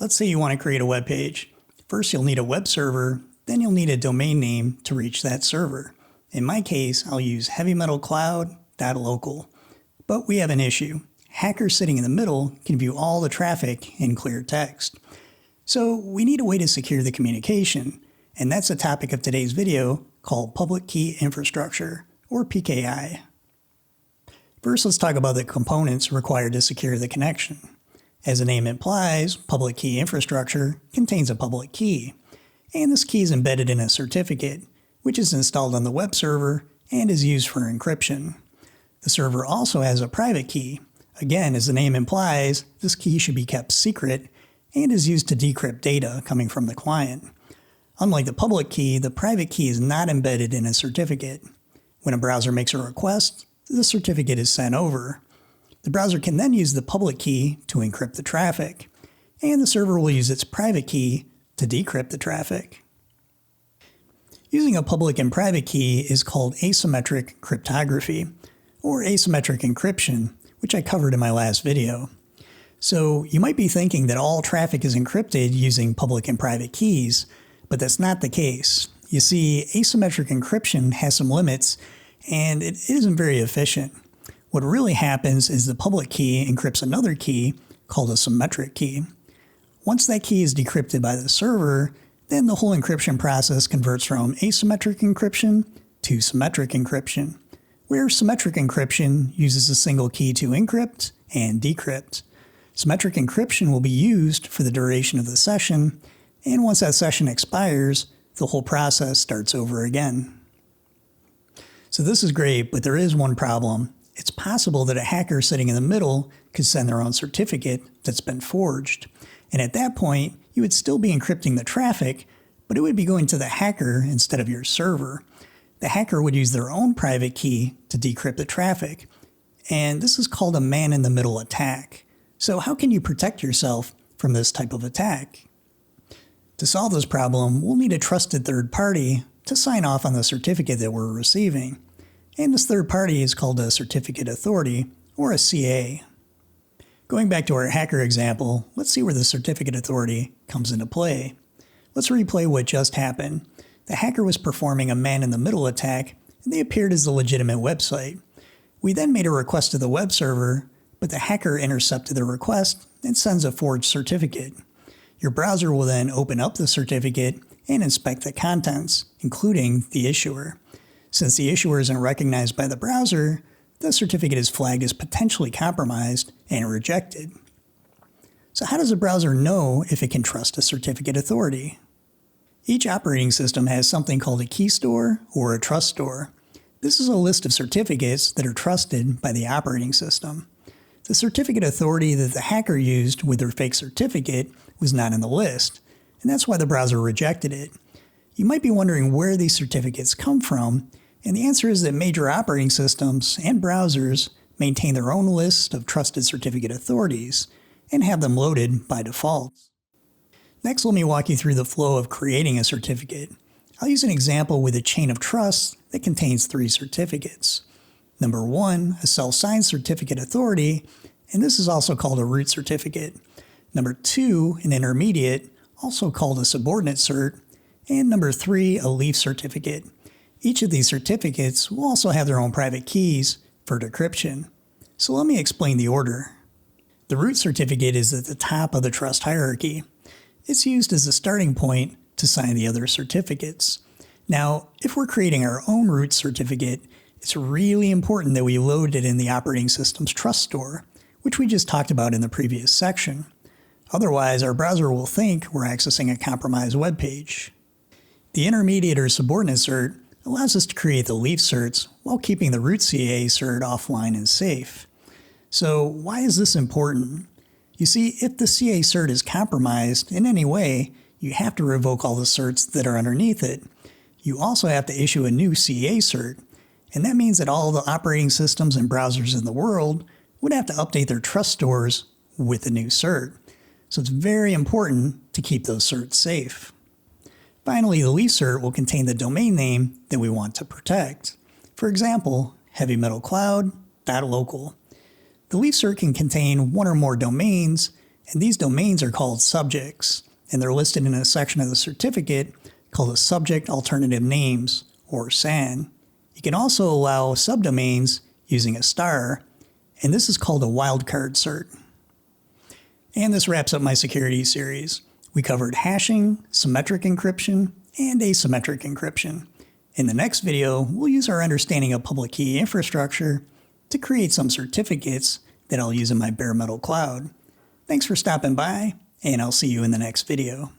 let's say you want to create a web page. First, you'll need a web server, then you'll need a domain name to reach that server. In my case, I'll use heavymetalcloud.local. But we have an issue. Hackers sitting in the middle can view all the traffic in clear text. So we need a way to secure the communication, and that's the topic of today's video called Public Key Infrastructure, or PKI. First, let's talk about the components required to secure the connection. As the name implies, public key infrastructure contains a public key, and this key is embedded in a certificate, which is installed on the web server and is used for encryption. The server also has a private key. Again, as the name implies, this key should be kept secret and is used to decrypt data coming from the client. Unlike the public key, the private key is not embedded in a certificate. When a browser makes a request, the certificate is sent over. The browser can then use the public key to encrypt the traffic, and the server will use its private key to decrypt the traffic. Using a public and private key is called asymmetric cryptography, or asymmetric encryption, which I covered in my last video. So you might be thinking that all traffic is encrypted using public and private keys, but that's not the case. You see, asymmetric encryption has some limits, and it isn't very efficient. What really happens is the public key encrypts another key called a symmetric key. Once that key is decrypted by the server, then the whole encryption process converts from asymmetric encryption to symmetric encryption, where symmetric encryption uses a single key to encrypt and decrypt. Symmetric encryption will be used for the duration of the session, and once that session expires, the whole process starts over again. So this is great, but there is one problem. It's possible that a hacker sitting in the middle could send their own certificate that's been forged. And at that point, you would still be encrypting the traffic, but it would be going to the hacker instead of your server. The hacker would use their own private key to decrypt the traffic. And this is called a man-in-the-middle attack. So how can you protect yourself from this type of attack? To solve this problem, we'll need a trusted third party to sign off on the certificate that we're receiving. And this third party is called a certificate authority, or a CA. Going back to our hacker example, let's see where the certificate authority comes into play. Let's replay what just happened. The hacker was performing a man-in-the-middle attack, and they appeared as a legitimate website. We then made a request to the web server, but the hacker intercepted the request and sends a forged certificate. Your browser will then open up the certificate and inspect the contents, including the issuer. Since the issuer isn't recognized by the browser, the certificate is flagged as potentially compromised and rejected. So how does a browser know if it can trust a certificate authority? Each operating system has something called a key store or a trust store. This is a list of certificates that are trusted by the operating system. The certificate authority that the hacker used with their fake certificate was not in the list, and that's why the browser rejected it. You might be wondering where these certificates come from, and the answer is that major operating systems and browsers maintain their own list of trusted certificate authorities and have them loaded by default. Next, let me walk you through the flow of creating a certificate. I'll use an example with a chain of trust that contains 3 certificates. Number 1, a self-signed certificate authority, and this is also called a root certificate. Number 2, an intermediate, also called a subordinate cert, and number 3, a leaf certificate. Each of these certificates will also have their own private keys for decryption. So let me explain the order. The root certificate is at the top of the trust hierarchy. It's used as a starting point to sign the other certificates. Now, if we're creating our own root certificate, it's really important that we load it in the operating system's trust store, which we just talked about in the previous section. Otherwise, our browser will think we're accessing a compromised web page. The intermediate or subordinate cert allows us to create the leaf certs while keeping the root CA cert offline and safe. So why is this important? You see, if the CA cert is compromised in any way, you have to revoke all the certs that are underneath it. You also have to issue a new CA cert, and that means that all the operating systems and browsers in the world would have to update their trust stores with the new cert. So it's very important to keep those certs safe. Finally, the leaf cert will contain the domain name that we want to protect. For example, heavymetalcloud.local. The leaf cert can contain one or more domains, And these domains are called subjects, and they're listed in a section of the certificate called a Subject Alternative Names, or SAN. You can also allow subdomains using a star, and this is called a wildcard cert. And this wraps up my security series. We covered hashing, symmetric encryption, and asymmetric encryption. In the next video, we'll use our understanding of public key infrastructure to create some certificates that I'll use in my bare metal cloud. Thanks for stopping by, and I'll see you in the next video.